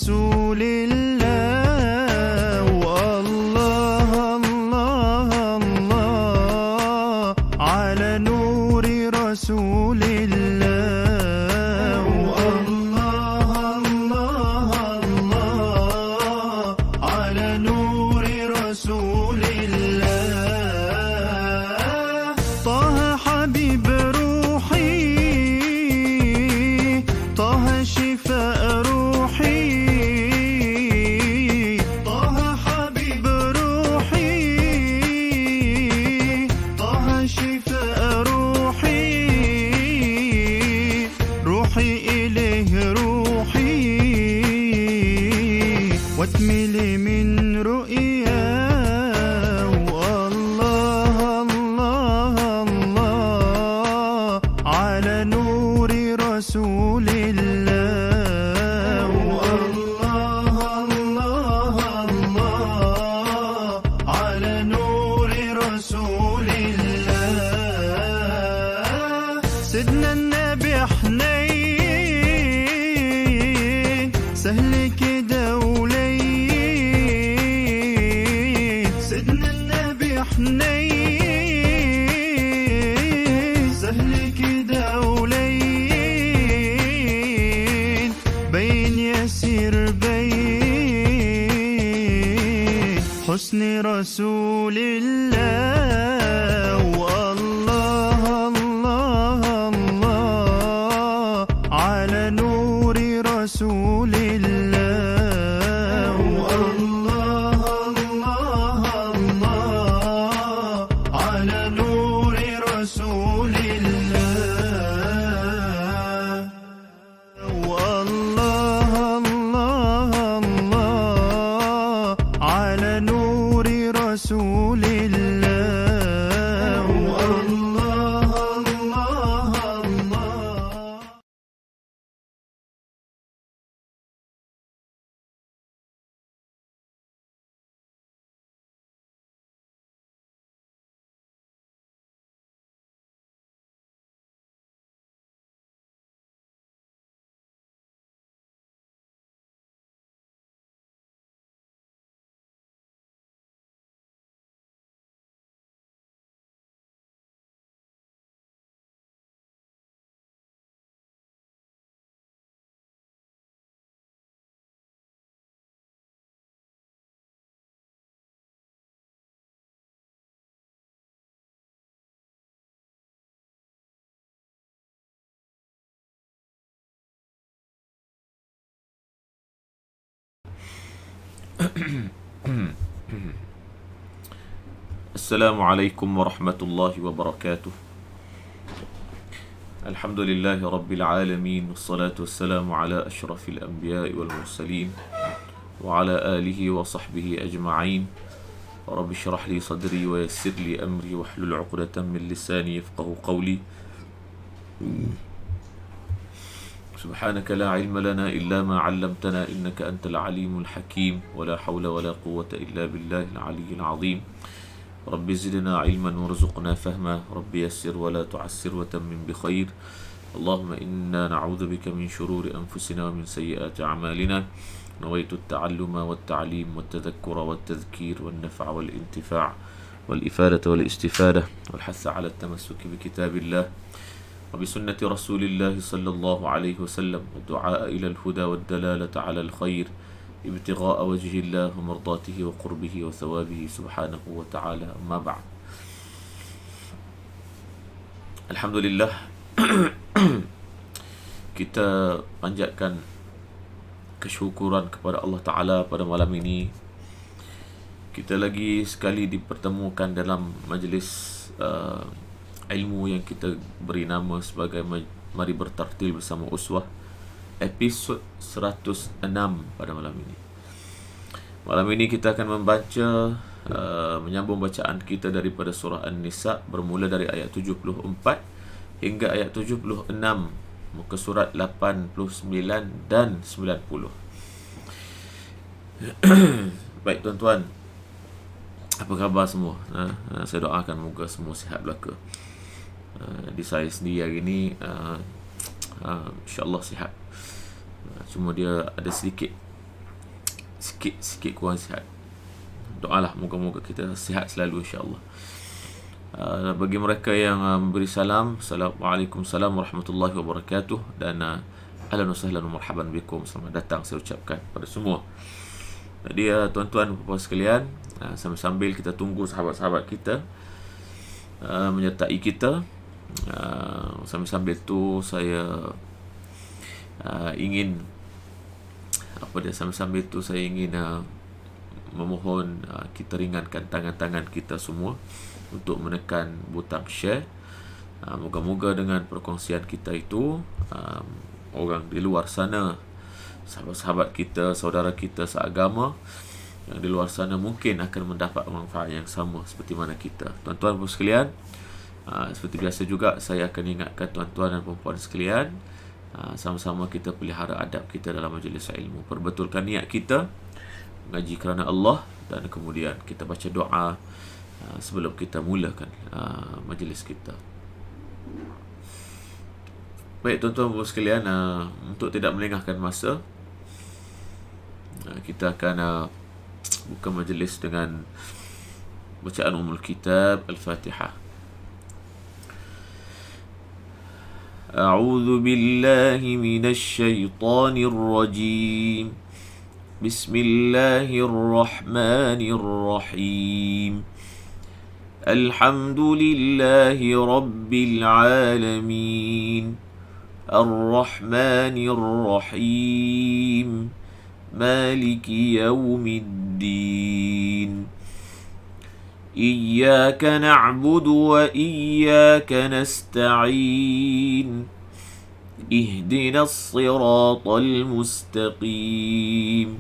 رسول الله والله الله الله على نور رسول الله والله الله الله على نور رسول الله طه حبيب روحي طه شفاء روحي طه حبيب روحي طه شفاء روحي روحي إليه روحي واتملي من رؤياه الله الله الله على نور رسول الله والله الله الله على نور رسول الله سيدنا النبي حنين سهل كده ولين سيدنا النبي حنين سهل كده ولين بين يسير بين حسن رسول الله والله الله الله على نور رسول الله والله الله الله على نور رسول الله والله الله الله على نور رسول الله والله الله الله السلام عليكم ورحمة الله وبركاته. الحمد لله رب العالمين والصلاة والسلام على أشرف الأنبياء والمرسلين وعلى آله وصحبه أجمعين. رب اشرح لي صدري ويسر لي أمري واحلل عقدة من لساني يفقه قولي. سبحانك لا علم لنا إلا ما علمتنا إنك أنت العليم الحكيم ولا حول ولا قوة إلا بالله العلي العظيم. رب زدنا علما وارزقنا فهما رب يسر ولا تعسر وتمم بخير. اللهم إنا نعوذ بك من شرور أنفسنا ومن سيئات أعمالنا. نويت التعلم والتعليم والتذكر والتذكير والنفع والانتفاع والإفادة والاستفادة والحث على التمسك بكتاب الله وبسنة رسول الله صلى الله عليه وسلم والدعاء إلى الهدى والدلالة على الخير ابتغاء وجه الله ومرضاته وقربه وثوابه سبحانه وتعالى. أما بعد. Alhamdulillah, kita panjatkan kesyukuran kepada Allah Ta'ala pada malam ini. Kita lagi sekali dipertemukan dalam majlis ilmu yang kita beri nama sebagai Mari Bertartil Bersama Uswah, episod 106 pada malam ini. Malam ini kita akan membaca menyambung bacaan kita daripada surah An-Nisa bermula dari ayat 74 hingga ayat 76, muka surat 89 dan 90. Baik tuan-tuan, apa khabar semua? Saya doakan moga semua sihat belaka. Di saya sendiri hari ni InsyaAllah sihat. Cuma dia ada sedikit sikit kurang sihat. Doalah moga-moga kita sihat selalu insya-Allah. Bagi mereka yang memberi salam, Assalamualaikum warahmatullahi wabarakatuh, dan ahlan wa sahlan wa marhaban bikum, selamat datang saya ucapkan pada semua. Jadi tuan-tuan dan puan sekalian, sambil kita tunggu sahabat-sahabat kita menyertai kita, sambil tu saya ingin memohon kita ringankan tangan-tangan kita semua untuk menekan butang share. Moga-moga dengan perkongsian kita itu orang di luar sana, sahabat-sahabat kita, saudara kita seagama yang di luar sana mungkin akan mendapat manfaat yang sama seperti mana kita. Tuan-tuan dan puan sekalian, seperti biasa juga saya akan ingatkan tuan-tuan dan puan sekalian, sama-sama kita pelihara adab kita dalam majlis ilmu. Perbetulkan niat kita mengaji kerana Allah, dan kemudian kita baca doa sebelum kita mulakan majlis kita. Baik tuan-tuan dan puan sekalian, untuk tidak melengahkan masa, kita akan buka majlis dengan bacaan Ummul Kitab Al-Fatihah. A'udzu billahi minasy syaithanir rajim. Bismillahirrahmanirrahim. Alhamdulillahi rabbil alamin. Ar-Rahmanir Rahim. Maliki yaumiddin. إياك نعبد وإياك نستعين اهدنا الصراط المستقيم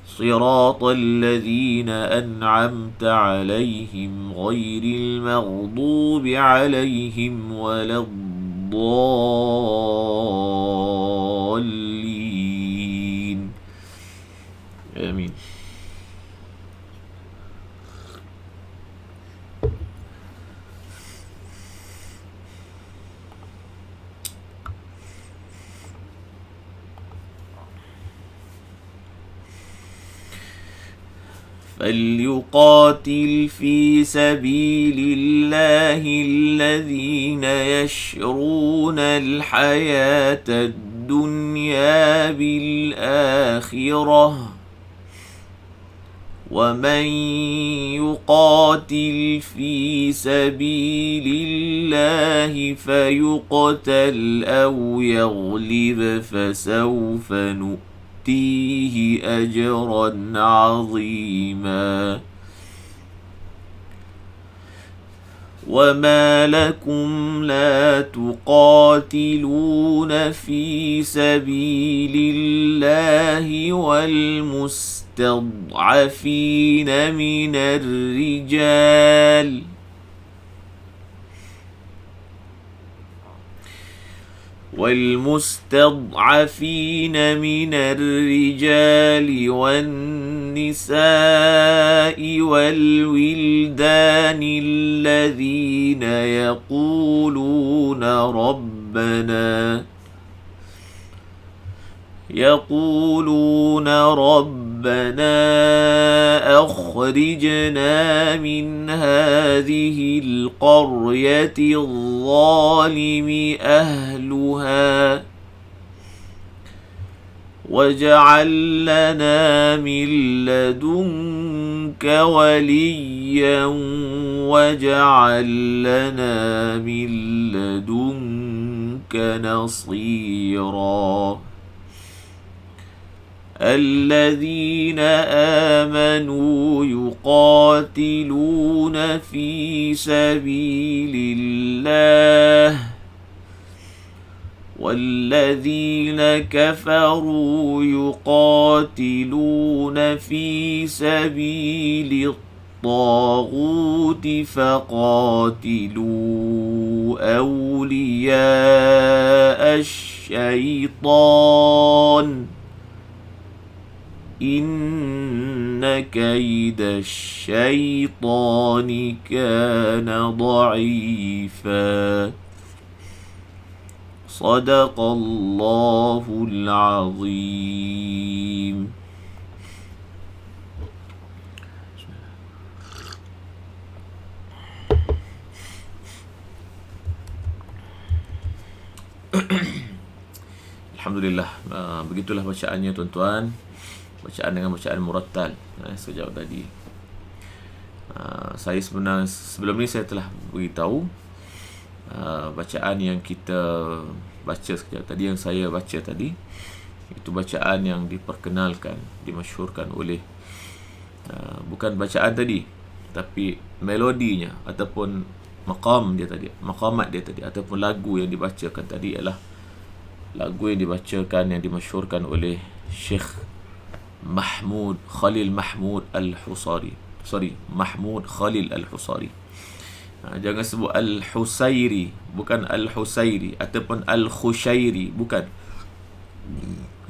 صراط الذين أنعمت عليهم غير المغضوب عليهم ولا الضالين آمين. فليقاتل في سبيل الله الذين يشرون الحياة الدنيا بالآخرة ومن يقاتل في سبيل الله فيقتل أو يغلب فسوف نؤتيه أجرا عظيما. وما لكم لا تقاتلون في سبيل الله والمستضعفين من الرجال والنساء والولدان الذين يقولون ربنا أخرجنا من هذه القرية الظالم أهلها واجعل لنا من لدنك وليا واجعل لنا من لدنك نصيرا. الذين آمنوا يقاتلون في سبيل الله والذين كفروا يقاتلون في سبيل الطاغوت فقاتلوا أولياء الشيطان إن كيد الشيطان كان ضعيفا. صدق الله العظيم. Alhamdulillah. Begitulah bacaannya tuan-tuan. Bacaan dengan bacaan murattal sejauh tadi. Saya sebenarnya sebelum ni saya telah beritahu bacaan yang kita baca sekejap tadi, yang saya baca tadi, itu bacaan yang diperkenalkan, dimasyhurkan oleh bukan bacaan tadi, tapi melodinya ataupun maqamat dia tadi ataupun lagu yang dibacakan tadi adalah lagu yang dibacakan, yang dimasyhurkan oleh Syekh Mahmud Khalil Mahmud Al-Husari. Mahmud Khalil Al-Husari. Jangan sebut Al-Husairi, bukan Al-Husairi, ataupun Al-Khushairi, bukan.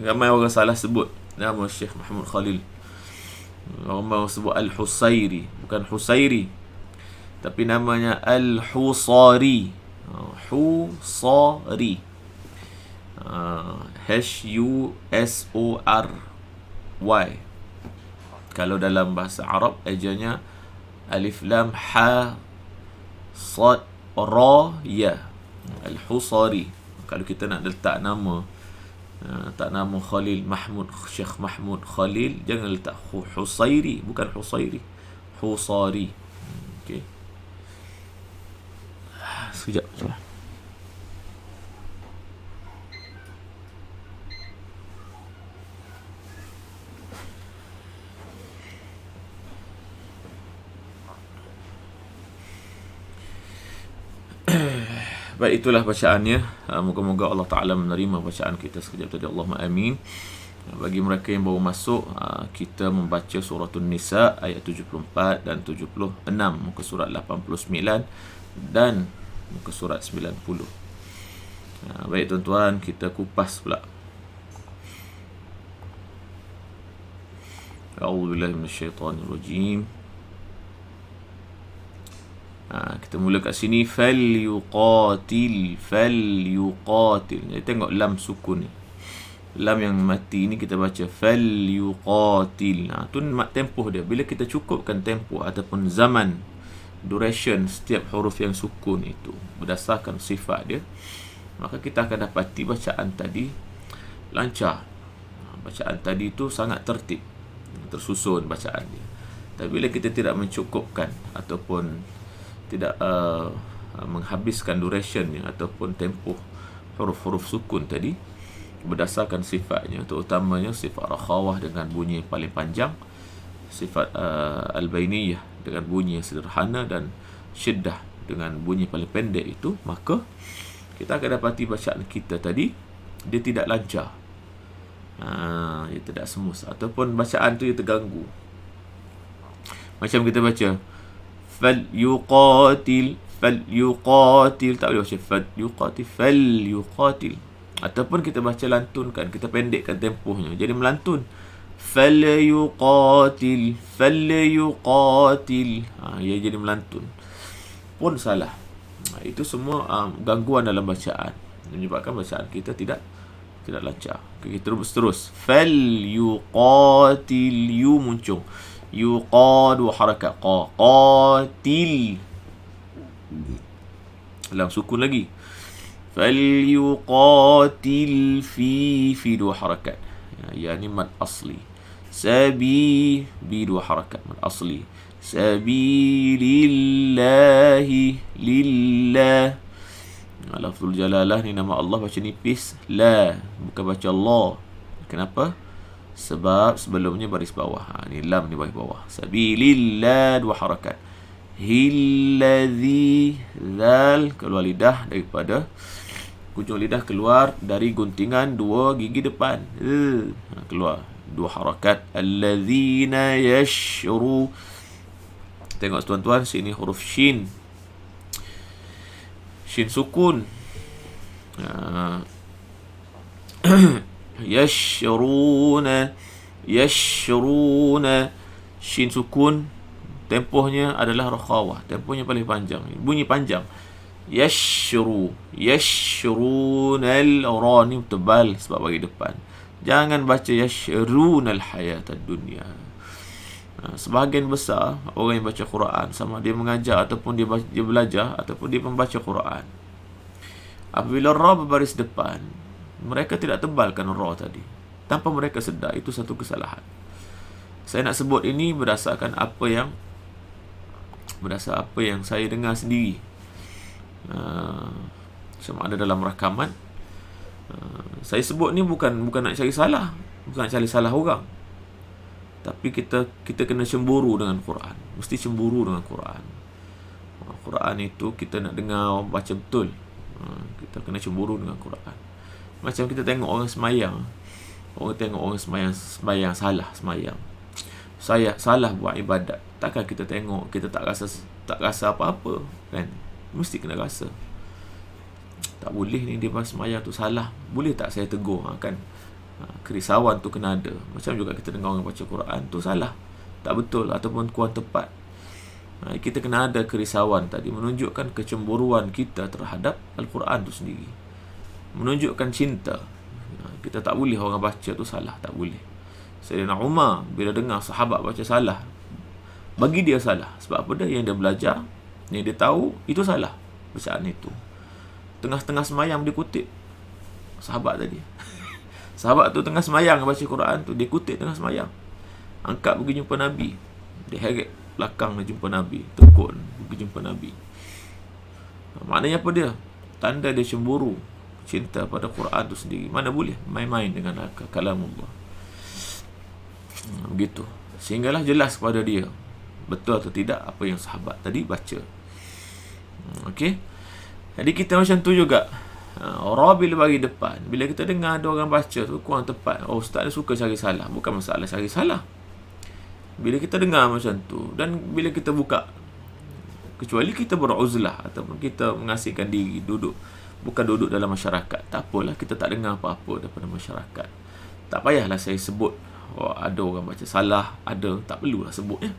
Ramai orang salah sebut nama Syekh Mahmud Khalil. Orang sebut Al-Husairi, bukan Husairi, tapi namanya Al-Husari. Husari. H-U-S-O-R-Y. Kalau dalam bahasa Arab ejanya alif lam ha sad ra ya. Al-Husari. Kalau kita nak letak nama Khalil Mahmud, Syekh Mahmud Khalil, jangan letak Husairi, bukan Husairi, Husari. Okey. Sekejap. Baik, itulah bacaannya. Moga-moga Allah Ta'ala menerima bacaan kita sekejap tadi. Allahumma amin. Bagi mereka yang baru masuk, kita membaca surah An-Nisa ayat 74 dan 76, muka surat 89 dan muka surat 90. Baik tuan-tuan, kita kupas pula. A'udzubillahi minasyaitanirrajim. Kita mula kat sini. Falyuqatil. Jadi tengok lam sukun ni, lam yang mati ni kita baca falyuqatil. Tu tempoh dia. Bila kita cukupkan tempoh ataupun zaman, duration setiap huruf yang sukun itu berdasarkan sifat dia, maka kita akan dapati bacaan tadi lancar. Bacaan tadi tu sangat tertib, tersusun bacaan dia. Tapi bila kita tidak mencukupkan ataupun tidak menghabiskan durationnya ataupun tempoh huruf-huruf sukun tadi berdasarkan sifatnya, terutamanya sifat rakhawah dengan bunyi yang paling panjang, sifat al-bainiyah dengan bunyi yang sederhana, dan syiddah dengan bunyi paling pendek itu, maka kita akan dapati bacaan kita tadi dia tidak lancar, dia tidak semua, ataupun bacaan tu dia terganggu. Macam kita baca falyuqatil, tak boleh baca falyuqatil. Ataupun kita baca lantunkan, kita pendekkan tempohnya jadi melantun, falyuqatil. Ia jadi melantun pun salah. Itu semua gangguan dalam bacaan, menyebabkan bacaan kita tidak lancar. Kita terus falyuqatil, yu muncung, yuqad wa harakat, qatil, lam sukun lagi, falyuqatil fi dua harakat, yani mad asli, sabi bi dua harakat, mad asli, sabilillahi, lillah. Lafzul jalalah ni nama Allah baca nipis la, bukan baca Allah. Kenapa? Sebab sebelumnya baris bawah. Ni lam ni baris bawah. Sabilillah, dua harakat. Hilladzi, zal, keluar lidah daripada hujung lidah, keluar dari guntingan dua gigi depan. Keluar dua harakat. Alladzina yashru. Tengok tuan-tuan, sini huruf shin. Shin sukun. Yashruna, shin sukun, tempohnya adalah rakhawah, tempohnya paling panjang, bunyi panjang. Yashrunal, ra ni tebal sebab bagi depan. Jangan baca yashrunal hayatad dunya. Sebahagian besar orang yang baca Quran, sama dia mengajar ataupun dia belajar ataupun dia membaca Quran, apabila ra berbaris depan, mereka tidak tebalkan ra tadi. Tanpa mereka sedar, itu satu kesalahan. Saya nak sebut ini berdasarkan apa yang saya dengar sendiri. Sama ada dalam rakaman. Saya sebut ni bukan nak cari salah, bukan nak cari salah orang. Tapi kita kena cemburu dengan Quran. Mesti cemburu dengan Quran. Quran itu kita nak dengar baca betul. Kita kena cemburu dengan Quran. Macam kita tengok orang semayang. Orang tengok orang semayang salah semayang. Saya salah buat ibadat. Takkan kita tengok, kita tak rasa apa-apa, kan? Mesti kena rasa. Tak boleh ni dia semayang tu salah. Boleh tak saya tegur, kan? Kerisauan tu kena ada. Macam juga kita dengar orang baca Quran tu salah, tak betul ataupun kurang tepat. Kita kena ada kerisauan tadi, menunjukkan kecemburuan kita terhadap Al-Quran tu sendiri, menunjukkan cinta. Kita tak boleh orang baca tu salah, tak boleh. Sayyidina Umar bila dengar sahabat baca salah, bagi dia salah. Sebab apa dia? Yang dia belajar, yang dia tahu itu salah bacaan itu. Tengah-tengah semayang dia kutip sahabat tadi. Sahabat tu tengah semayang baca Quran tu, dia kutip tengah semayang. Angkat pergi jumpa Nabi. Dia heret belakang dia jumpa Nabi, tekun pergi jumpa Nabi. Maknanya apa dia? Tanda dia cemburu, cinta pada Quran tu sendiri. Mana boleh main-main dengan kalamullah. Begitu. Sehinggalah jelas kepada dia betul atau tidak apa yang sahabat tadi baca. Okey. Jadi kita macam tu juga. Ra bila bagi depan, bila kita dengar ada orang baca tu kurang tepat, ustaz dia suka cari salah. Bukan masalah cari salah. Bila kita dengar macam tu, dan bila kita buka, kecuali kita beruzlah ataupun kita mengasingkan diri, bukan duduk dalam masyarakat, tak apalah, kita tak dengar apa-apa daripada masyarakat. Tak payahlah saya sebut ada orang baca salah, ada, tak perlulah sebutnya.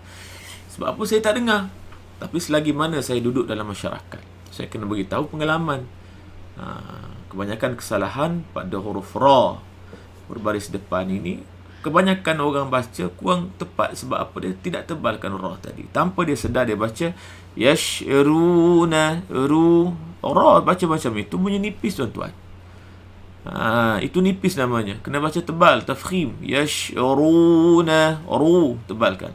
Sebab apa? Saya tak dengar. Tapi selagi mana saya duduk dalam masyarakat, saya kena beritahu pengalaman. Kebanyakan kesalahan pada huruf ra berbaris depan ini, kebanyakan orang baca kurang tepat. Sebab apa? Dia tidak tebalkan ra tadi. Tanpa dia sedar, dia baca yashruna, ra baca macam itu, bunyi nipis tuan-tuan. Itu nipis namanya. Kena baca tebal, tafkhim. Yashruna, tebalkan.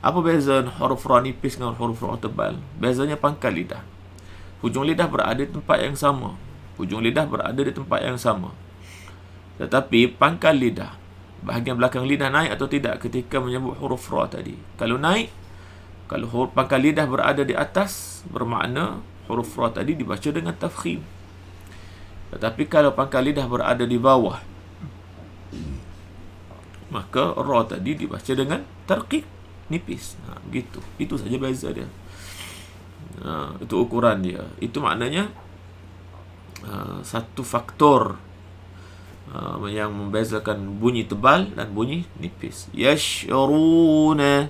Apa beza huruf ra nipis dengan huruf ra tebal? Bezanya pangkal lidah. Hujung lidah berada di tempat yang sama. Tetapi pangkal lidah, bahagian belakang lidah naik atau tidak ketika menyebut huruf ra tadi. Kalau naik, kalau pangkal lidah berada di atas, bermakna huruf ra tadi dibaca dengan tafkhim. Tetapi kalau pangkal lidah berada di bawah, maka ra tadi dibaca dengan tarqiq, nipis. Begitu. Itu saja beza dia. Itu ukuran dia. Itu maknanya satu faktor yang membezakan bunyi tebal dan bunyi nipis. Yashruna,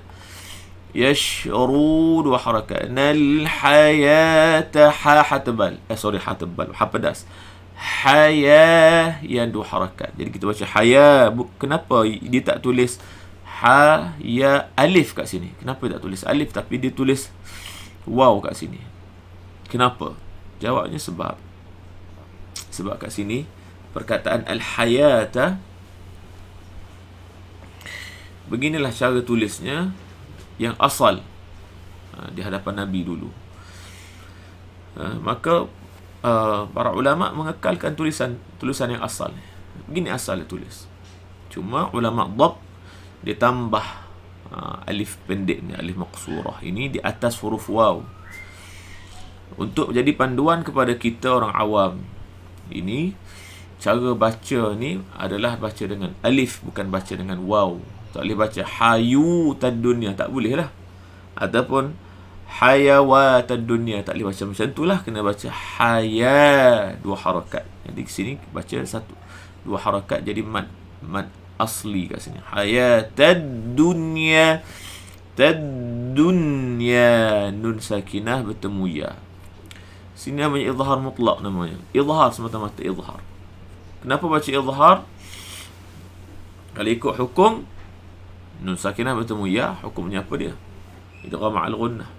dua harakat. Nal hayata, ha tebal. Ha tebal, ha pedas. Haya yang dua harakat. Jadi kita baca haya. Kenapa dia tak tulis ha ya alif kat sini? Kenapa dia tak tulis alif tapi dia tulis waw kat sini? Kenapa? Jawabnya sebab kat sini perkataan al-hayata, beginilah cara tulisnya yang asal di hadapan Nabi dulu. Maka para ulama mengekalkan tulisan yang asal. Begini asal dia tulis. Cuma ulama dhab dia tambah alif pendek ni, alif maqsurah ini di atas huruf waw, untuk jadi panduan kepada kita orang awam. Ini cara baca ni adalah baca dengan alif, bukan baca dengan waw. Tak boleh baca hayu tad dunya, tak boleh lah. Ataupun hayawat dunya, tak boleh baca macam itulah. Kena baca haya, dua harakat. Jadi di sini baca dua harakat jadi mad asli kat sini. Hayatad dunya, nun sakinah bertemu ya. Sini namanya izhar mutlak namanya. Izhar semata-mata izhar. Kenapa baca izhar? Kalau ikut hukum nun sakinah bertemu ya, hukumnya apa dia? Idgham ma'al gunnah.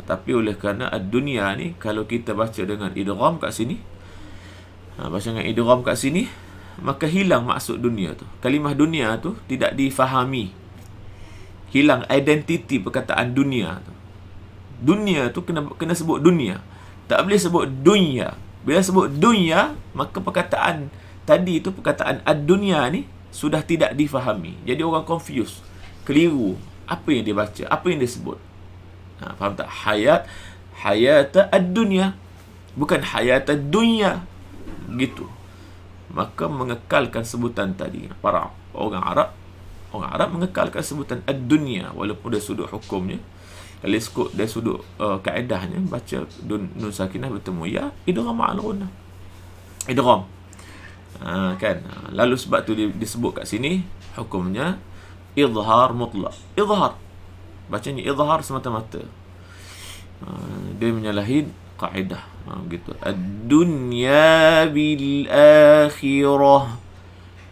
Tapi oleh kerana ad-dunya ni, kalau kita baca dengan idgham kat sini, Baca dengan idgham kat sini, maka hilang maksud dunia tu. Kalimah dunia tu tidak difahami. Hilang identiti perkataan dunia tu. Dunia tu kena sebut dunia. Tak boleh sebut dunya. Bila sebut dunya, maka perkataan tadi tu, perkataan ad-dunya ni sudah tidak difahami. Jadi orang confuse, keliru. Apa yang dia baca, apa yang dia sebut. Faham tak? Hayat ad-dunya, bukan hayat ad-dunya. Begitu. Maka mengekalkan sebutan tadi. Para orang Arab mengekalkan sebutan ad-dunya walaupun dari sudut hukumnya. Kalau dari sudut kaedahnya, baca nun sakinah bertemu ya, idgham ma'al ghunnah. Idgham. Kan? Lalu sebab tu disebut kat sini hukumnya izhar mutlak. Izhar. Bacanya izhar semata-mata. Dia menyalahi kaedah. Begitu. Ad-dunya bil akhirah.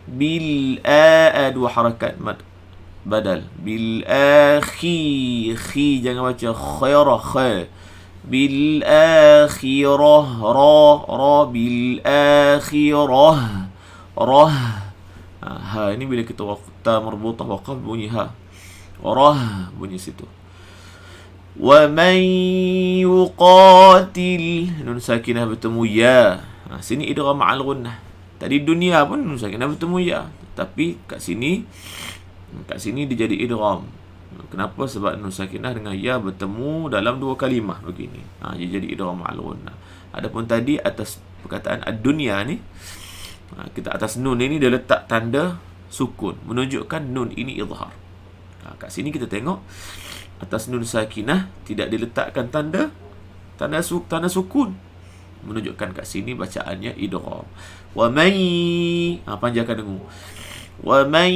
Bil dua harakat mad badal. Bil akhi, jangan baca khairah, khair. Bil akhirah, ra bil akhirah, rah. Ha ini bila kita ta marbutah waqaf bunyi ha. Rah bunyi situ. Wa man yuqatil, nun sakinah bertemu ya. Sini idgham ma'al ghunnah. Tadi dunia pun nun sakinah bertemu ya, tapi kat sini dia jadi idgham. Kenapa? Sebab nun sakinah dengan ya bertemu dalam dua kalimah begini. Dia jadi idgham ma'al ghunnah. Adapun tadi atas perkataan ad-dunya ni, kita atas nun ini dia letak tanda sukun, menunjukkan nun ini izhar. Kat sini kita tengok atas nun sakinah tidak diletakkan tanda sukun, menunjukkan kat sini bacaannya idgham. Wa may, panjangkan dengung. Wa may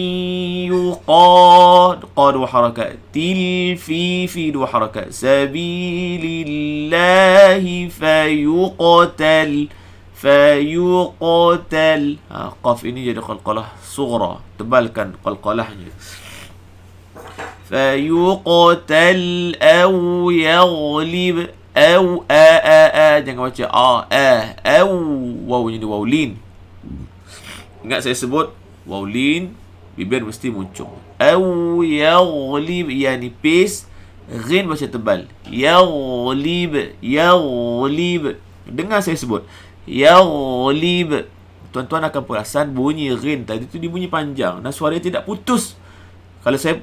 yuqad, qad dua harakat, til fi dua harakat, sabilillahi fayuqtal. Qaf ini jadi qalqalah sughra, tebalkan qalqalahnya. Fayuqtal aw yaghlib, aw jangan baca aw, waw jadi wawlin. Ingat saya sebut wawlin, bibir mesti muncul. Aw yaghlib, ya nipis, ghin baca tebal. Yaghlib. Dengar saya sebut yaghlib. Tuan-tuan akan perasan bunyi ghin tadi tu dibunyi panjang dan suara tidak putus. Kalau saya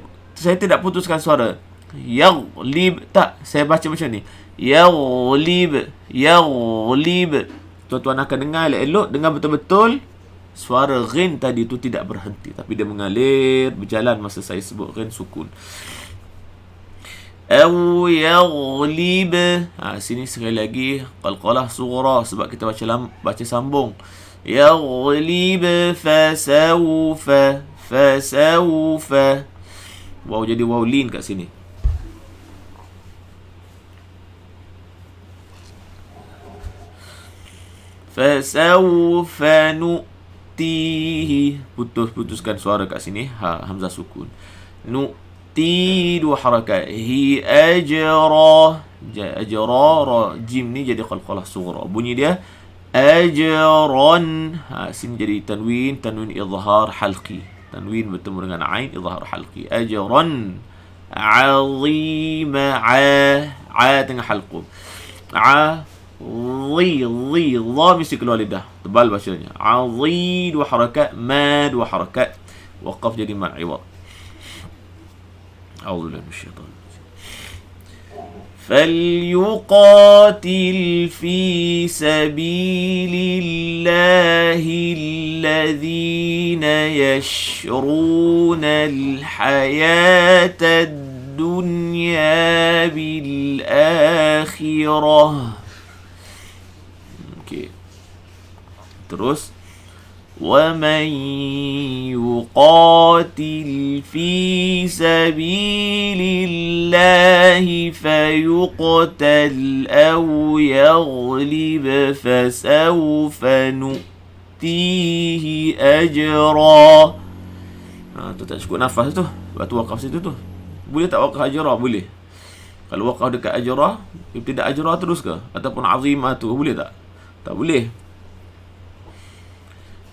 tidak putuskan suara yaghlib, tak, saya baca macam ni, yaghlib. Tuan-tuan akan dengar elok-elok, dengar betul-betul suara ghin tadi tu tidak berhenti, tapi dia mengalir, berjalan masa saya sebut ghin sukun. Aw yaghlib. Sini sekali lagi qalqalah sughra sebab kita baca sambung. Yaghlib fasawfa. Waw jadi wawlin kat sini. Fasawfa nu'tihi. Putuskan suara kat sini. Hamzah sukun. Nu'ti dua harakat. Hi ajra. Ajra jim ni jadi qalqalah sughra. Bunyi dia ajran. Sini jadi tanwin izhar halqi. Tanwin bertemu dengan ain, izhar halqi. Ajran azima. Tengah halqum. Dha mesti keluar lidah, tebal bacanya. Azi dua harakat, ma dua harakat, waqaf jadi mad iwad. A'udzu billahi minasyaitanir rajim. فليقاتل في سبيل الله الذين يشرون الحياة الدنيا بالآخرة. Terus وَمَنْ يُقَاتِلْ فِي سَبِيلِ اللَّهِ فَيُقْتَلْ أَوْ يَغْلِبْ فَسَوْفَ نُؤْتِيهِ أَجْرًا. Tu tak cukup nafas tu. Sebab tu wakaf situ tu. Boleh tak wakaf ajra? Boleh. Kalau wakaf dekat ajra, tidak ajra terus ke? Ataupun azimah tu boleh tak? Tak boleh.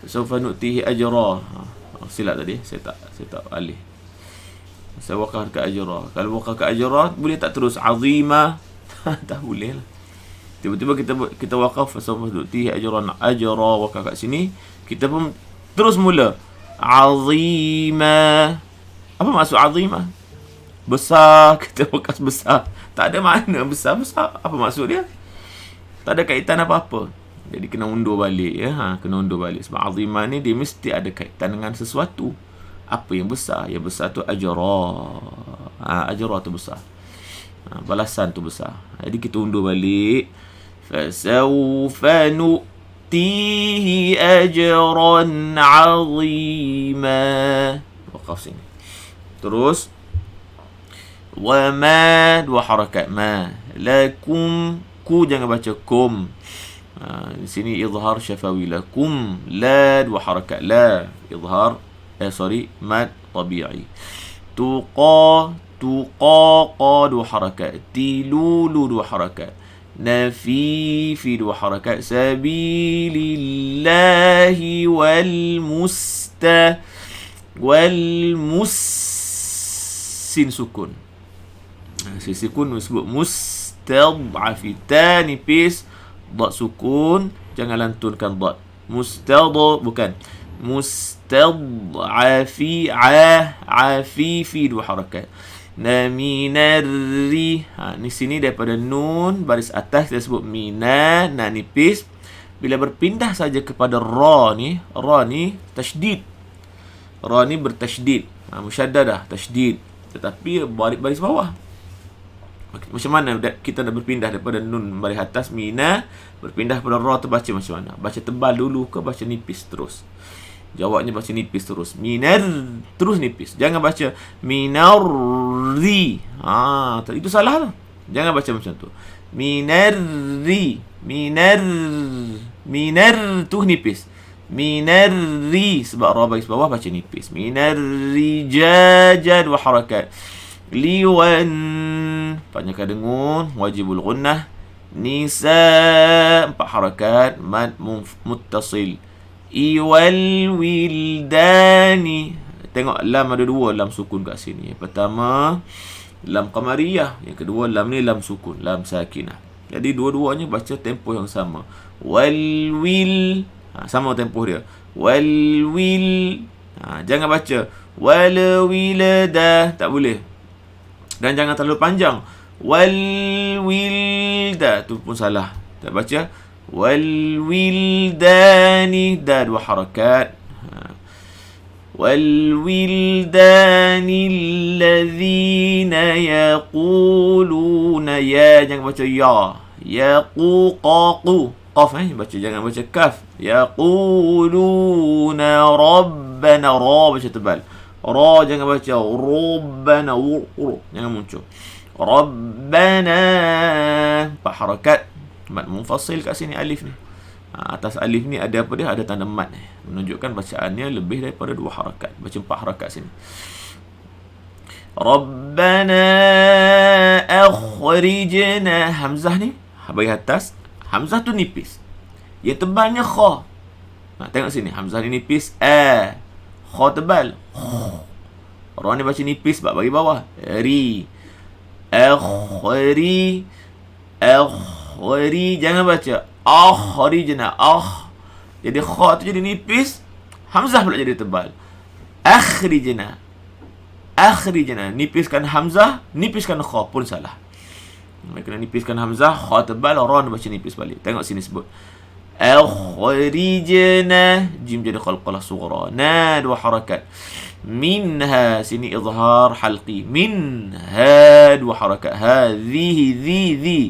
Sawfa nu'tihi ajra. Silap tadi, saya tak alih. Saya wakaf ke ajra. Kalau wakaf ke ajra, boleh tak terus azima? Tak boleh lah. Tiba-tiba kita wakaf sawfa nu'tihi ajran, ajra wakaf kat sini, kita pun terus mula azima. Apa maksud azima? Besar, kita wakaf besar. Tak ada makna besar. Apa maksud dia? Tak ada kaitan apa-apa. Jadi kena undur balik ya. Kena undur balik. Sebab azimah ni dia mesti ada kaitan dengan sesuatu. Apa yang besar? Yang besar tu ajra. Ajra tu besar. Balasan tu besar. Jadi kita undur balik. Fasawfa nu'tihi ajran 'azima. Waqaf sini. Terus wa ma, dua harakat ma. Lakum, ku jangan baca kum. Di sini izhar syafawi. Lakum, la, dua harakat la. Izhar mad tabi'i. Tuqa, qa, dua harakat. Tilulu, dua harakat. Nafifi, dua harakat. Sabilillahi sin sukun. Sukun disebut mustad'afi. Ta nipis, dad sukun, jangan lantunkan dad. Bukan. Mustad'afi, afifi, dua harakat. Minarri. Ni sini daripada nun baris atas kita sebut mina, na nipis. Bila berpindah saja kepada ra ni tasydid. Ra ni bertasydid. Musyaddadah, tasydid. Tetapi baris bawah. Macam mana kita nak berpindah daripada nun baris atas mina berpindah kepada ra tu baca macam mana? Baca tebal dulu ke baca nipis terus? Jawabnya baca nipis terus. Minar terus nipis. Jangan baca minarri. Itu salah tu. Jangan baca macam tu. Minarri. Minar tu nipis. Minarri sebab ra baris bawah baca nipis. Minarri jajad wa harakat. Liwan panjangkan dengun wajibul gunnah. Nisa empat harakat mad muttasil. Iwal wildani. Tengok lam ada dua lam sukun kat sini. Yang pertama lam qamariyah, yang kedua lam ni lam sukun, lam sakinah. Jadi dua-duanya baca tempoh yang sama. Wal wil, sama tempoh dia. Wal wil, jangan baca wal wilada, tak boleh. Dan jangan terlalu panjang. Wal wilda, tu pun salah. Tak baca wal wildani, da dua harakat. Wal wildani allazina yaquluna, ya jangan baca ya. Yaqaqu, qaf baca, jangan baca kaf. Yaquluna rabbana, ra baca tebal. Ra jangan baca rabbana, jangan muncul. Rabbana empat harakat. Mad munfasil kat sini alif ni. Atas alif ni ada apa dia? Ada tanda mad, menunjukkan bacaannya lebih daripada dua harakat. Baca empat harakat sini. Rabbana akhrijna, hamzah ni bagi atas, hamzah tu nipis. Yang tebalnya kha. Tengok sini, hamzah ni nipis, kha tebal. Ra ni baca nipis sebab bagi bawah. Ri. Akhri, jangan baca akhrijna, jadi kha tu jadi nipis, hamzah pula jadi tebal. Akhrijna, nipiskan hamzah, nipiskan kha pun salah. Kena nipiskan hamzah, kha tebal, ra ni baca nipis balik. Tengok sini sebut akhrijna, jim jadi qalqalah sughra, na dua harakat. Minha, sini izhar halqi. Minha dua harakat. Hadhihil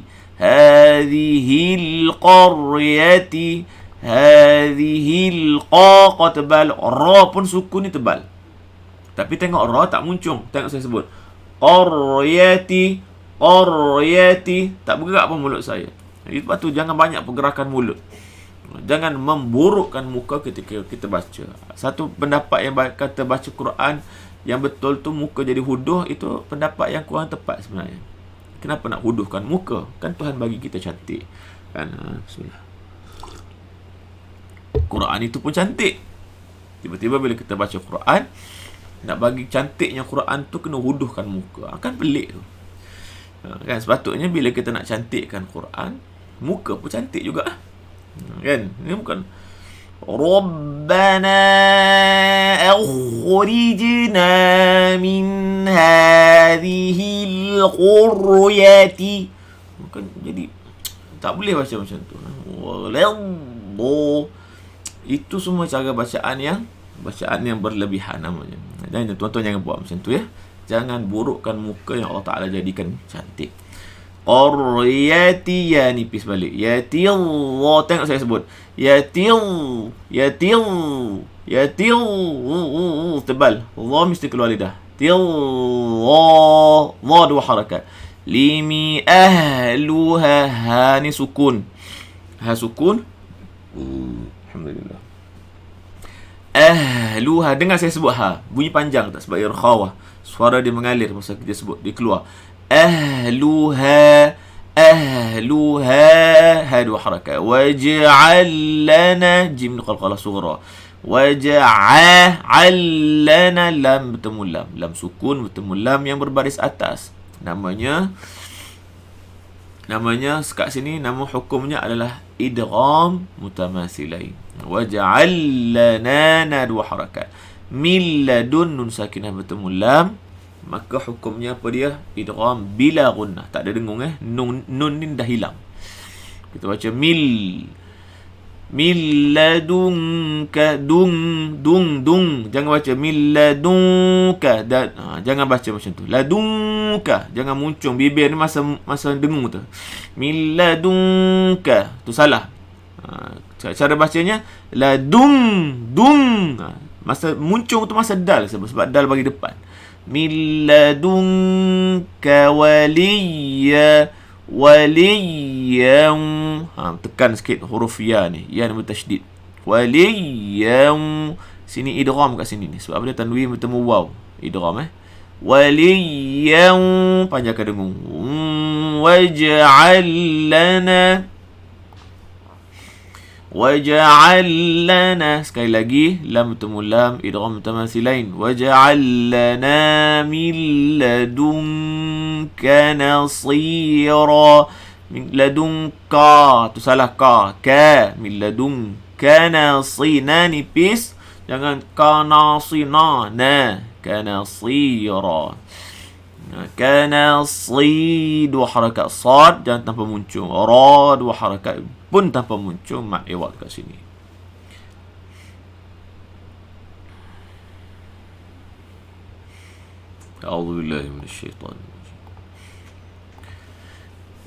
qaryati, hadhihil qa tebal, ra pun sukun ni tebal. Tapi tengok ra tak muncung. Tengok saya sebut qaryati, tak bergerak pun mulut saya. Jadi sebab tu jangan banyak pergerakan mulut. Jangan memburukkan muka ketika kita baca. Satu pendapat yang kata baca Quran yang betul tu muka jadi huduh, itu pendapat yang kurang tepat sebenarnya. Kenapa nak huduhkan muka? Kan Tuhan bagi kita cantik. Kan? Bismillah. Quran itu pun cantik. Tiba-tiba bila kita baca Quran, nak bagi cantiknya Quran tu kena huduhkan muka. Kan pelik tu. Kan sepatutnya bila kita nak cantikkan Quran, muka pun cantik juga. Kan? Ini bukan Rabbana akhrijna min hadhil quryati. Bukan, jadi tak boleh baca macam tu. Waladdo. Itu semua cara bacaan yang berlebihan namanya. Dan tuan-tuan jangan buat macam tu ya. Jangan burukkan muka yang Allah Ta'ala jadikan cantik. Qaryati, ya nipis balik. Yatil, tengok saya sebut. Yatil, tebal. Allah mesti keluar lidah. Til, dua harakat. Limi ahluha, ha ni sukun. Ha sukun. Alhamdulillah. Ahluha, dengar saya sebut ha. Bunyi panjang tak sebab irkhawah. Suara dia mengalir masa kita sebut, dia keluar. Ahluha, ha dua harakat. Waj'al lana, jim qalqalah sughra. Waj'al lana, lam bertemu lam. Lam sukun bertemu lam yang berbaris atas. Namanya kat sini, nama hukumnya adalah idgham mutamathilain. Waj'al lana, dua harakat. Min ladun, nun sakinah bertemu lam, maka hukumnya apa dia? Idgham bila gunnah. Tak ada dengung nun ni dah hilang. Kita baca mil ladunka, dung. Jangan baca mil ladunka. Jangan baca macam tu. Ladunka, jangan muncung bibir ni masa dengung tu. Mil ladunka, tu salah. Cara bacanya dung. Masa muncung tu masa dal, sebab dal bagi depan. Min ladunka waliyan. Tekan sikit huruf ya ni. Ya ni bertasydid. Waliyan. Sini idgham kat sini ni. Sebab ada tanwin bertemu waw. Idgham waliyan. Panjangkan dengung. Waj'al lana. Sekali lagi, lam bertemu lam, idgham mutamathilain. Waj'al lana min ladunka nasira. Min ladunka, tu salah ka. Min ladunka nasina, nipis. Jangan ka nasina, ka nasira. Kana si, dua harakat. Sad jangan tanpa muncung. Ra, dua harakat pun tanpa muncung. Mat iwad kat sini. A'udzubillahi minasyaitanir rajim.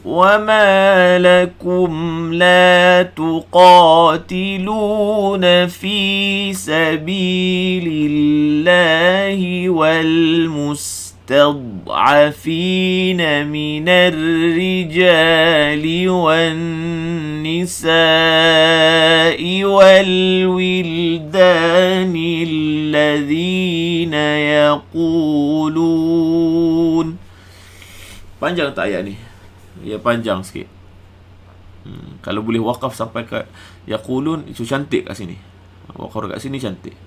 وما لكم لا تقاتلون في سبيل الله والمستضعفين من الرجال والنساء والولدان الذين يقولون. Panjang tak ayat ni? Ya, panjang sikit. Kalau boleh wakaf sampai ke yaqulun, itu cantik kat sini. Wakaf kat sini cantik.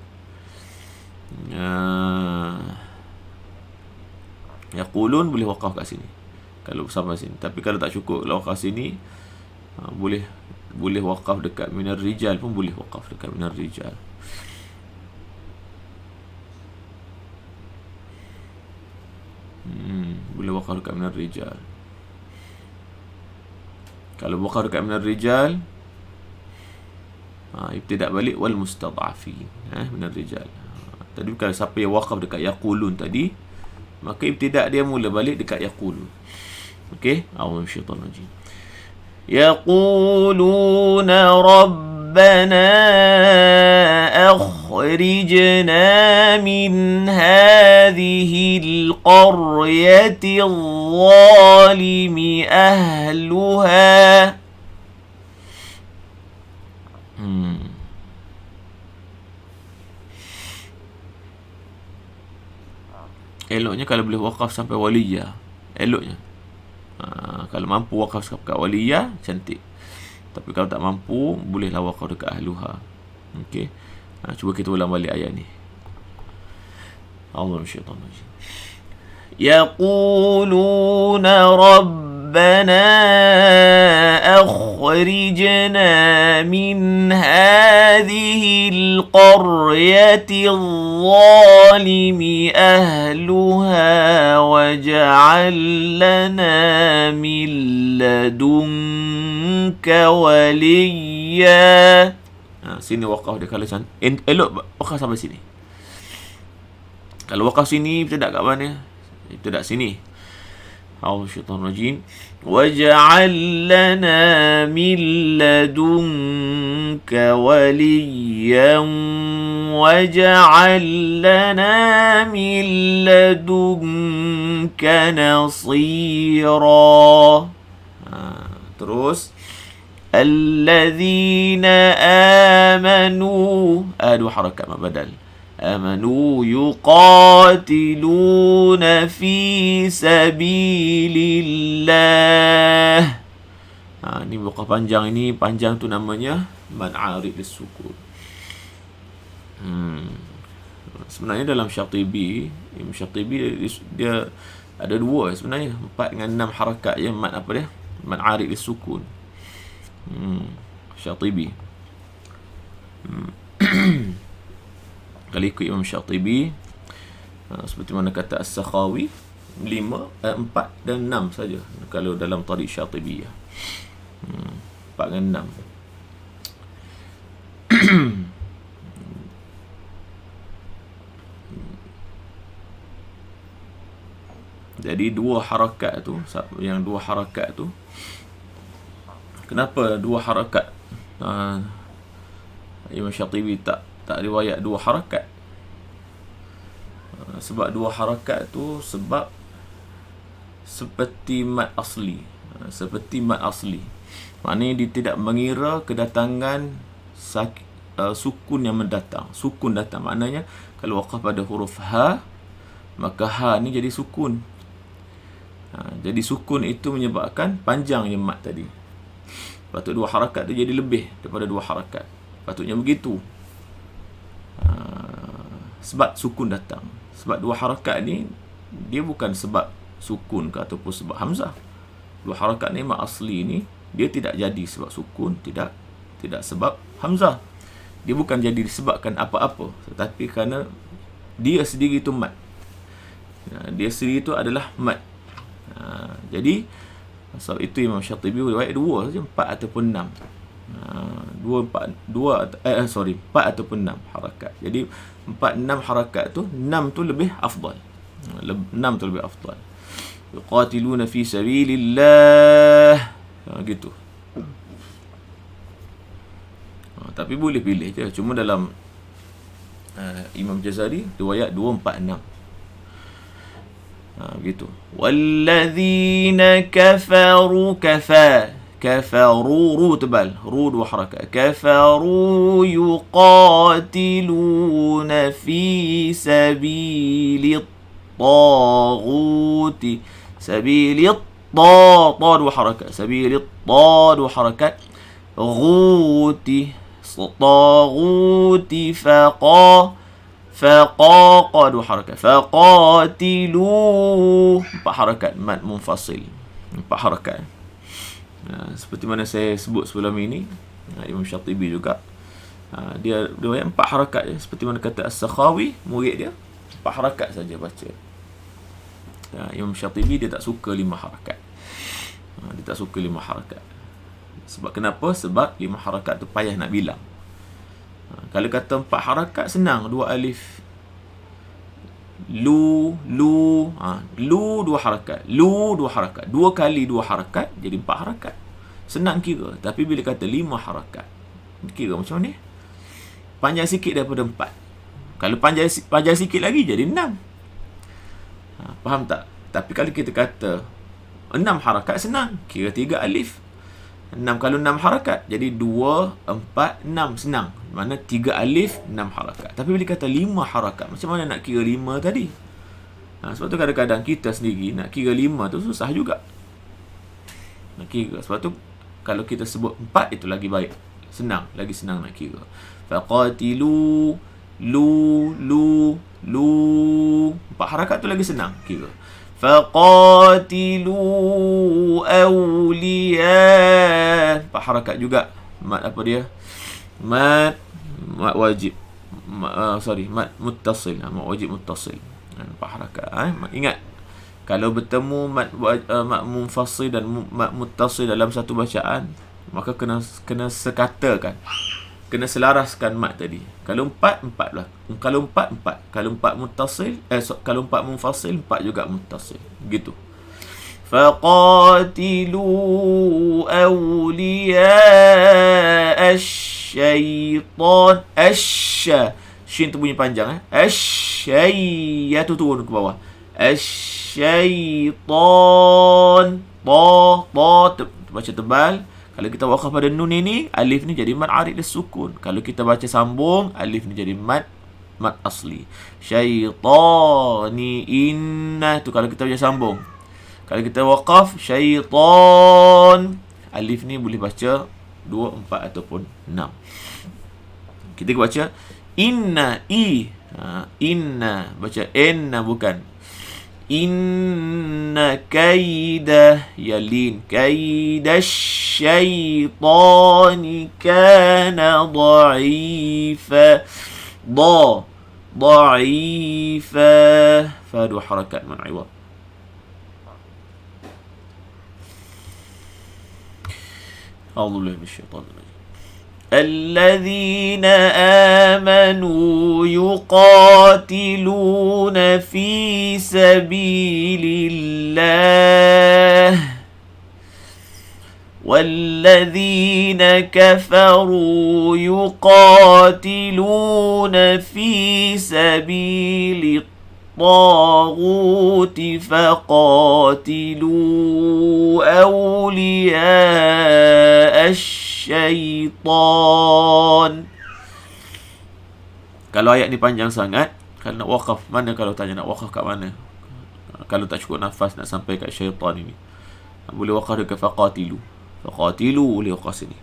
Yaqulun boleh wakaf kat sini kalau sampai sini. Tapi kalau tak cukup kalau wakaf sini, boleh wakaf dekat minar rijal pun boleh wakaf dekat minar rijal. Boleh wakaf dekat minar rijal. Kalau wakaf dekat minar rijal, ibtidak balik wal mustad'afin, minar rijal. Tadi kalau siapa yang wakaf dekat yaqulun tadi, maka ibtidak dia mula balik dekat yaqulun. Okey, a'udzu minasyaitanir rajim. Yaquluna rabbana akhrijna min hadhihi alqaryati adh-dhalimi ahluha. Eloknya kalau boleh wakaf sampai waliyah. Eloknya. Kalau mampu wakaf dekat waliyah, cantik. Tapi kalau tak mampu, bolehlah wakaf dekat ahluha. Okey. Cuba kita ulang balik ayat ni. Allahu syaitanir. يقولون ربنا أخرجنا من هذه القرية الظالم أهلها واجعل لنا من لدنك وليا. Sini wakaf dia kalau elok wakaf sampai sini. Kalau wakaf sini kita tak kat mana? Itu dak sini. Auzubillahi waj'al lana min ladunka waliyan waj'al lana min ladunka nasira. Terus alladzina amanu, dua harakat badal. آمنوا يقاتلون في سبيل الله. Ini bukan panjang, ini panjang tu namanya mad arid lisukun. Sebenarnya dalam Syatibi, Imam Syatibi dia ada dua sebenarnya, 4 dengan 6 harakat yang mad apa dia? Mad arid lisukun. Syatibi. Kalau ikut Imam Syatibi, seperti mana kata As-Sakhawi, 4 dan 6 saja kalau dalam Tariq Syatibiyah. 4 dengan 6. Jadi dua harakat tu, yang dua harakat tu, kenapa dua harakat? Imam Syatibi tak riwayat dua harakat. Sebab dua harakat tu sebab seperti mad asli. Seperti mad asli. Maknanya dia tidak mengira kedatangan sukun yang mendatang. Sukun datang. Maknanya kalau waqaf pada huruf ha, maka ha ni jadi sukun. Jadi sukun itu menyebabkan panjangnya mad tadi. Patut dua harakat tu jadi lebih daripada dua harakat. Patutnya begitu. Sebab sukun datang. Sebab dua harakat ni dia bukan sebab sukun ke ataupun sebab hamzah. Dua harakat ni mad asli ni dia tidak jadi sebab sukun, tidak sebab hamzah. Dia bukan jadi disebabkan apa-apa, tetapi kerana dia sendiri itu mad. Dia sendiri itu adalah mad. Jadi sebab itu Imam Syatibi riwayat dua saja, 4 ataupun 6. 4 ataupun 6 harakat. Jadi 4 6 harakat tu, 6 tu lebih afdal. 6 tu lebih afdal. Yuqatiluna fi sabilillah. Gitu. Tapi boleh pilih je. Cuma dalam Imam Jazari riwayat 2 4 6. Gitu. Walladzina kafaru kafaru ru tebal, ru dua harakat. Kafaru yuqatiluna fi sabilit taghuti. Sabilit ta dua harakat. Sabilit ta dua harakat. Ghuti taghuti faqa dua harakat. Faqatilu 4 harakat mad munfasil. 4 harakat. Seperti mana saya sebut sebelum ini, Imam Syatibi juga dia riwayat 4 harakat je. Seperti mana kata As-Sakhawi, murid dia 4 harakat saja baca. Imam Syatibi dia tak suka 5 harakat. Dia tak suka 5 harakat. Sebab kenapa? Sebab 5 harakat tu payah nak bilang. Kalau kata 4 harakat senang, 2 alif. Lu 2 harakat. Lu 2 harakat. 2 kali 2 harakat jadi 4 harakat. Senang kira. Tapi bila kata 5 harakat, kira macam ni. Panjang sikit daripada 4. Kalau panjang sikit lagi jadi 6. Faham tak? Tapi kalau kita kata 6 harakat senang, kira 3 alif. 6 kalau 6 harakat jadi 2, 4, 6 senang. Mana 3 alif 6 harakat. Tapi bila kata 5 harakat, macam mana nak kira 5 tadi? Sebab tu kadang-kadang kita sendiri nak kira 5 tu susah juga. Nak kira. Sebab tu kalau kita sebut 4 itu lagi baik. Senang, lagi senang nak kira. Faqatilu, lu. 4 harakat tu lagi senang kira. Faqatilu awliya. 4 harakat juga. Mat apa dia? Mat wajib. Mat muttasil. Mat wajib muttasil. 4 harakat. Ingat, kalau bertemu mat munfasil dan mat muttasil dalam satu bacaan, maka kena sekatakan, kena selaraskan mat tadi. Kalau 4 lah. Kalau 4. Kalau 4 muttasil, kalau 4 munfasil, 4 juga muttasil. Gitu. Faqatilu awliya asyaitan. Shin tu bunyi panjang. Ya tu turun ke bawah. Asyaitan. Baca tebal. Kalau kita wakaf pada nun ini, alif ni jadi mad arid dan sukun. Kalau kita baca sambung, alif ni jadi mad asli. Syaitani inna tu kalau kita baca sambung. Kalau kita wakaf syaitan, alif ni boleh baca 2, 4 ataupun 6. Kita baca inna inna, baca enna bukan. Inna kaidah yalin kaidash syaitani kana dha'ifa. Dha'ifa. Fa 2 harakat man'iwad. A'udzu billahi minasyaitonir rajim. الذين آمنوا يقاتلون في سبيل الله والذين كفروا يقاتلون في سبيل الطاغوت فقاتلوا أولياء الشيطان. Kalau ayat ni panjang sangat, kalau nak wakaf mana, kalau tanya nak wakaf kat mana, kalau tak cukup nafas nak sampai kat syaitan ini, boleh wakaf dekat faqatilu boleh wakaf sini.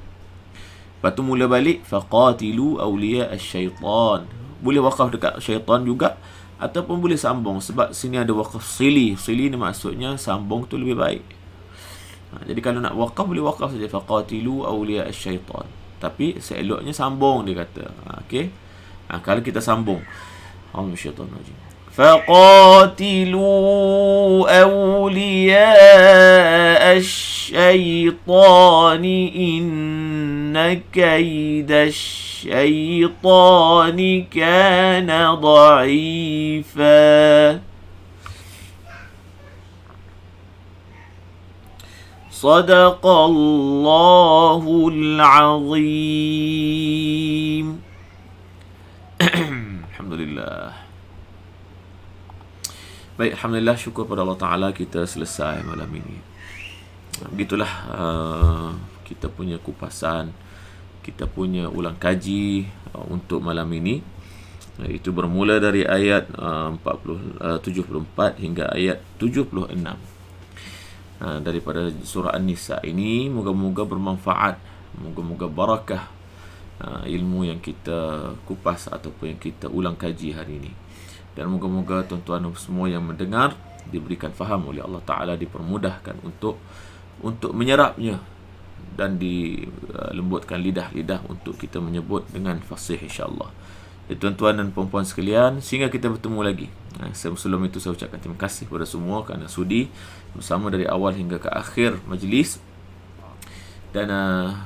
Lepas tu mula balik faqatilu awliya asyaitan, boleh wakaf dekat syaitan juga, ataupun boleh sambung, sebab sini ada wakaf sili ni maksudnya sambung tu lebih baik. Jadi kalau nak wakaf boleh wakaf saja faqatilu awliya asyaitan, tapi seeloknya sambung dia kata. Okey. Kalau kita sambung, A'udzubillahi faqatilu awliya asyaitan inna kaidash syaitani kana dha'ifa. Sadaqallahul azim. Alhamdulillah. Baik, alhamdulillah, syukur pada Allah Ta'ala kita selesai malam ini. Begitulah kita punya kupasan, kita punya ulang kaji untuk malam ini. Itu bermula dari ayat 74 hingga ayat 76 daripada surah An-Nisa ini. Moga-moga bermanfaat, moga-moga barakah ilmu yang kita kupas ataupun yang kita ulang kaji hari ini. Dan moga-moga tuan-tuan semua yang mendengar diberikan faham oleh Allah Ta'ala, dipermudahkan untuk menyerapnya dan dilembutkan lidah-lidah untuk kita menyebut dengan fasih, insya-Allah. Tuan-tuan dan puan-puan sekalian, sehingga kita bertemu lagi. Sebelum itu saya ucapkan terima kasih kepada semua kerana sudi bersama dari awal hingga ke akhir majlis. Dan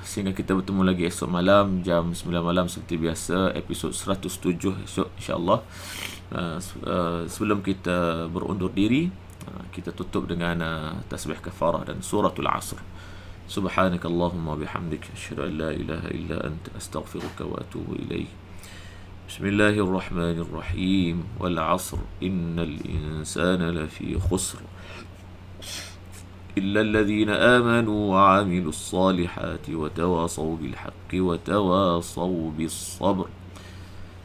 sehingga kita bertemu lagi esok malam jam 9 malam seperti biasa, episod 107 esok, insya-Allah. Sebelum kita berundur diri, kita tutup dengan tasbih kafarah dan suratul asr. Subhanakallahumma bihamdik, asyhadu an la ilaha illa anta, astaghfiruka wa atubu ilaik. Bismillahirrahmanirrahim. Wal 'asr innal insana lafi khusr illa alladhina amanu wa 'amilus salihati wa tawasaw bil haqqi wa tawasaw bis sabr.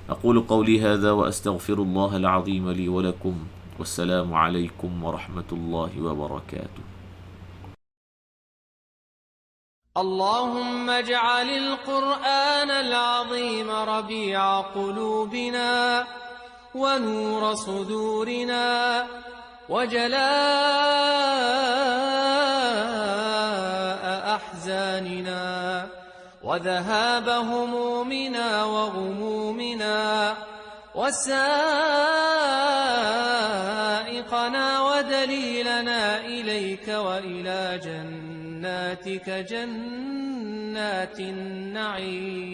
أقول قولي هذا وأستغفر الله العظيم لي ولكم والسلام عليكم ورحمة الله وبركاته. اللهم اجعل القرآن العظيم ربيع قلوبنا ونور صدورنا وجلاء أحزاننا وذهاب همومنا وغمومنا وسائقنا ودليلنا إليك وإلى جناتك جنات النعيم.